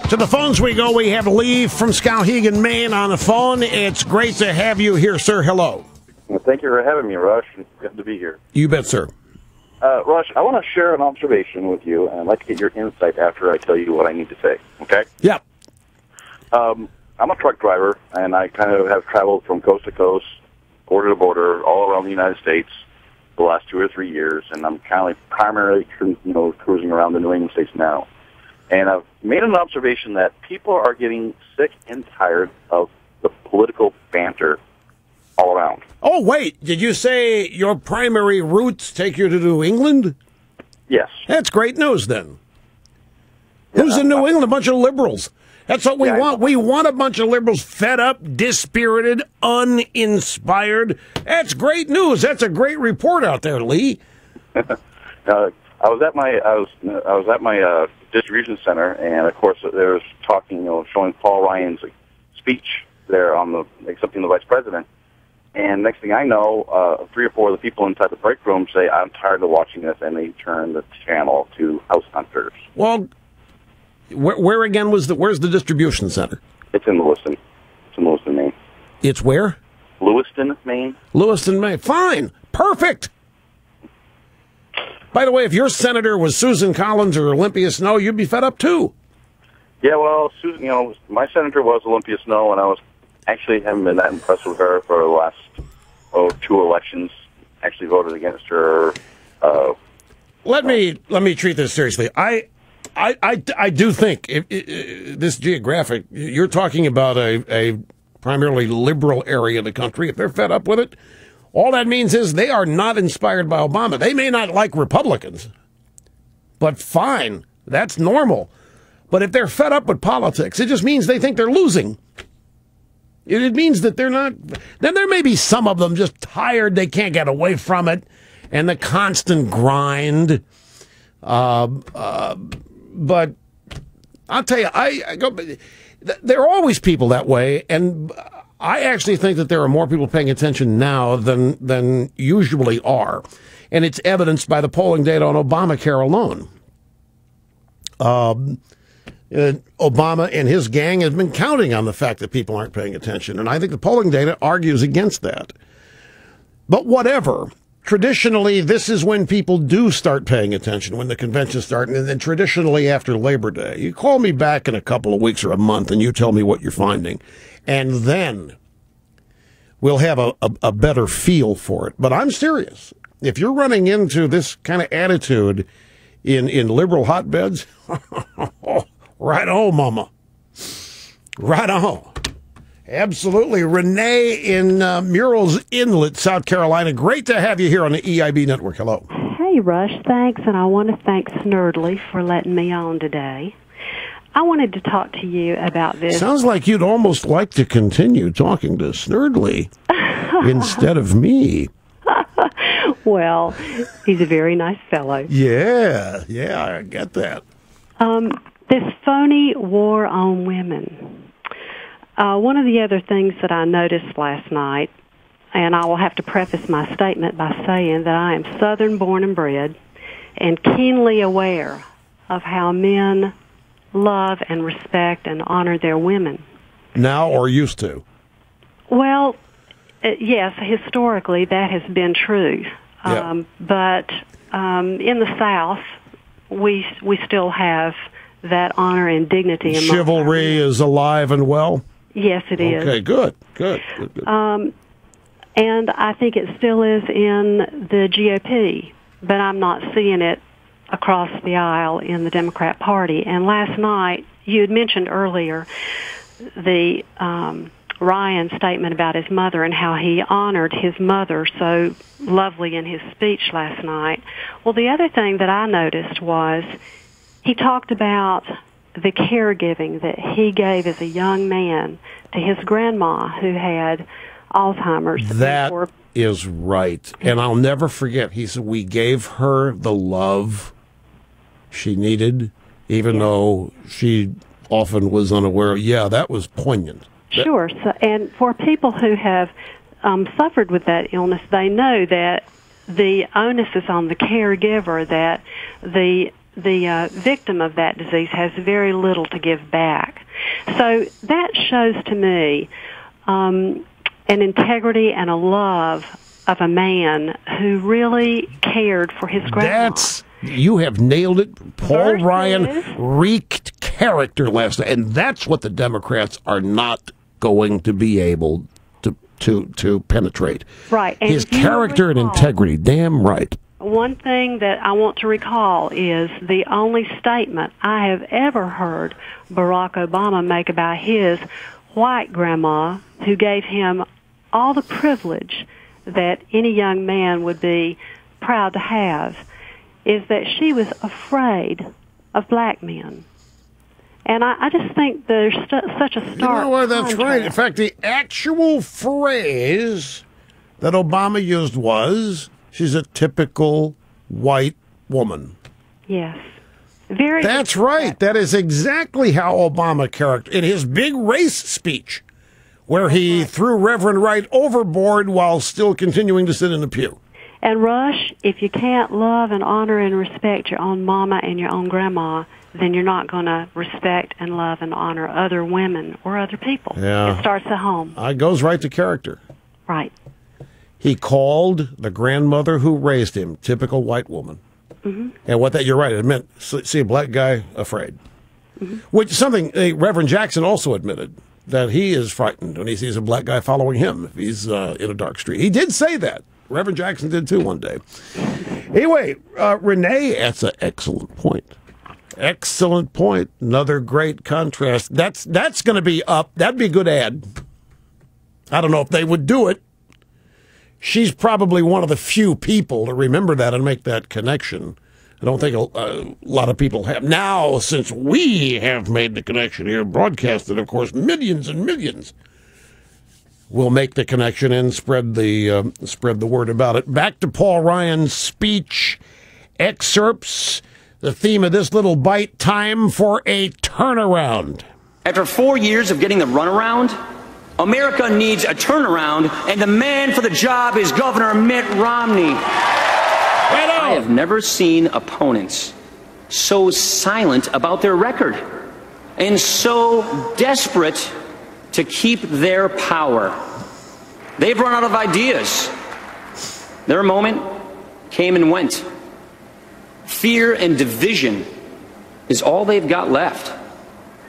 To the phones we go. We have Lee from Skowhegan, Maine on the phone. It's great to have you here, sir. Hello. Well, thank you for having me, Rush. It's good to be here. You bet, sir. Rush, I want to share an observation with you, and I'd like to get your insight after I tell you what I need to say, okay? Yeah. I'm a truck driver, and I kind of have traveled from coast to coast, border to border, all around the United States the last 2 or 3 years, and I'm kind of primarily cruising around the New England states now. And I've made an observation that people are getting sick and tired of the political banter all around. Oh, wait. Did you say your primary roots take you to New England? Yes. That's great news, then. Who's in New England? A bunch of liberals. That's what we want. We want a bunch of liberals fed up, dispirited, uninspired. That's great news. That's a great report out there, Lee. I was at my distribution center, and of course there was talking, showing Paul Ryan's speech there on accepting the vice president. And next thing I know, 3 or 4 of the people inside the break room say, "I'm tired of watching this," and they turn the channel to House Hunters. Well, where again where's the distribution center? It's in Lewiston. It's in Lewiston, Maine. It's where? Lewiston, Maine. Lewiston, Maine. Fine. Perfect. By the way, if your senator was Susan Collins or Olympia Snow, you'd be fed up too. Yeah, well, Susan, my senator was Olympia Snow, and I haven't been that impressed with her for the last 2 elections. Actually voted against her. Let me treat this seriously. I do think this geographic. You're talking about a primarily liberal area of the country. If they're fed up with it, all that means is they are not inspired by Obama. They may not like Republicans, but fine, that's normal. But if they're fed up with politics, it just means they think they're losing. It means that they're not. Then there may be some of them just tired, they can't get away from it, and the constant grind. But I'll tell you, there are always people that way, and I actually think that there are more people paying attention now than usually are, and it's evidenced by the polling data on Obamacare alone. Obama and his gang have been counting on the fact that people aren't paying attention, and I think the polling data argues against that. But whatever. Traditionally, this is when people do start paying attention, when the conventions start, and then traditionally after Labor Day. You call me back in a couple of weeks or a month, and you tell me what you're finding. And then we'll have a better feel for it. But I'm serious. If you're running into this kind of attitude in liberal hotbeds, right on, mama. Right on. Absolutely. Renee in Murrells Inlet, South Carolina. Great to have you here on the EIB Network. Hello. Hey, Rush. Thanks, and I want to thank Snerdly for letting me on today. I wanted to talk to you about this. Sounds like you'd almost like to continue talking to Snerdly instead of me. Well, he's a very nice fellow. Yeah, I get that. This phony war on women. One of the other things that I noticed last night, and I will have to preface my statement by saying that I am Southern born and bred and keenly aware of how men love and respect and honor their women. Now or used to? Well, yes, historically that has been true. Yeah. But in the South, we still have that honor and dignity. Chivalry is alive and well? Yes, it is. Okay, good. And I think it still is in the GOP, but I'm not seeing it across the aisle in the Democrat Party. And last night, you had mentioned earlier the Ryan statement about his mother and how he honored his mother so lovely in his speech last night. Well, the other thing that I noticed was he talked about the caregiving that he gave as a young man to his grandma who had Alzheimer's. That is right. And I'll never forget, he said, we gave her the love she needed, even though she often was unaware. Yeah, that was poignant. Sure. So, and for people who have suffered with that illness, they know that the onus is on the caregiver, that the the victim of that disease has very little to give back. So that shows to me an integrity and a love of a man who really cared for his grandma. You have nailed it. Paul Ryan wreaked character last night, and that's what the Democrats are not going to be able to penetrate. Right. And his character and integrity, damn right. One thing that I want to recall is the only statement I have ever heard Barack Obama make about his white grandma, who gave him all the privilege that any young man would be proud to have, is that she was afraid of black men. And I just think there's such a stark that's right. In fact, the actual phrase that Obama used was, she's a typical white woman. Yes. That's right. That is exactly how Obama characterized in his big race speech, where he threw Reverend Wright overboard while still continuing to sit in the pew. And Rush, if you can't love and honor and respect your own mama and your own grandma, then you're not going to respect and love and honor other women or other people. Yeah. It starts at home. It goes right to character. Right. He called the grandmother who raised him typical white woman. Mm-hmm. And you're right, it meant see a black guy afraid. Mm-hmm. Which is something Reverend Jackson also admitted, that he is frightened when he sees a black guy following him if he's in a dark street. He did say that. Reverend Jackson did too one day. Anyway, Renee, that's an excellent point. Excellent point. Another great contrast. That's going to be up. That'd be a good ad. I don't know if they would do it. She's probably one of the few people to remember that and make that connection. I don't think a lot of people have. Now, since we have made the connection here, broadcasted, of course, millions and millions will make the connection and spread the word about it. Back to Paul Ryan's speech excerpts. The theme of this little bite: time for a turnaround. After 4 years of getting the runaround, America needs a turnaround, and the man for the job is Governor Mitt Romney. I have never seen opponents so silent about their record and so desperate to keep their power. They've run out of ideas. Their moment came and went. Fear and division is all they've got left.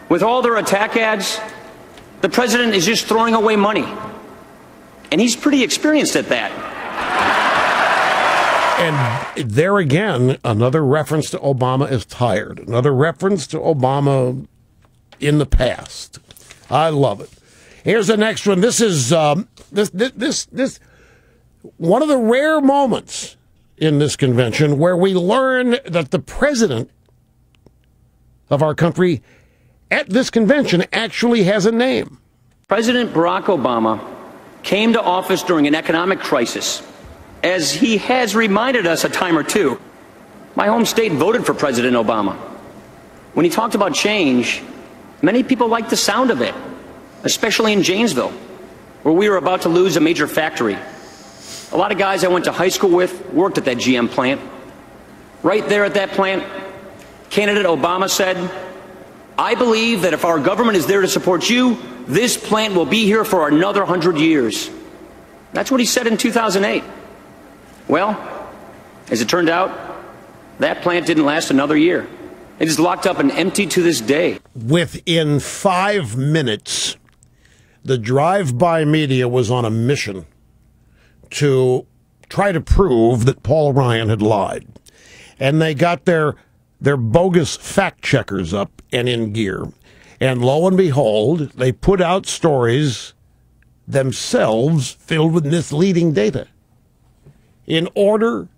With all their attack ads, the president is just throwing away money. And he's pretty experienced at that. And there again, another reference to Obama is tired. Another reference to Obama in the past. I love it. Here's the next one. This is this one of the rare moments in this convention where we learn that the president of our country at this convention actually has a name. President Barack Obama came to office during an economic crisis. As he has reminded us a time or two, my home state voted for President Obama. When he talked about change, many people liked the sound of it, especially in Janesville, where we were about to lose a major factory. A lot of guys I went to high school with worked at that GM plant. Right there at that plant, candidate Obama said, "I believe that if our government is there to support you, this plant will be here for another 100 years." That's what he said in 2008. Well, as it turned out, that plant didn't last another year. It is locked up and empty to this day. Within 5 minutes, the drive-by media was on a mission to try to prove that Paul Ryan had lied. And they got their bogus fact-checkers up and in gear. And lo and behold, they put out stories themselves filled with misleading data in order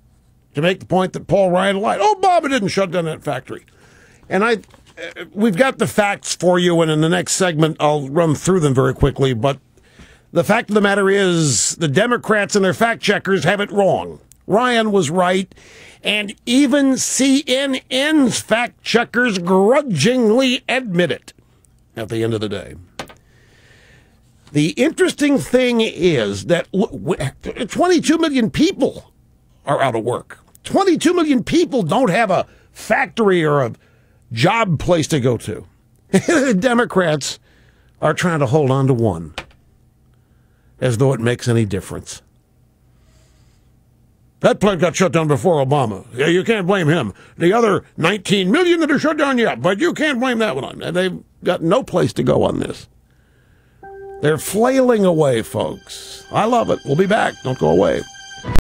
to make the point that Paul Ryan lied. Obama didn't shut down that factory. And we've got the facts for you, and in the next segment I'll run through them very quickly, but the fact of the matter is the Democrats and their fact-checkers have it wrong. Ryan was right, and even CNN's fact-checkers grudgingly admit it at the end of the day. The interesting thing is that 22 million people are out of work. 22 million people don't have a factory or a job place to go to. The Democrats are trying to hold on to one, as though it makes any difference. That plant got shut down before Obama. Yeah, you can't blame him. The other 19 million that are shut down yet, but you can't blame that one. They've got no place to go on this. They're flailing away, folks. I love it. We'll be back. Don't go away.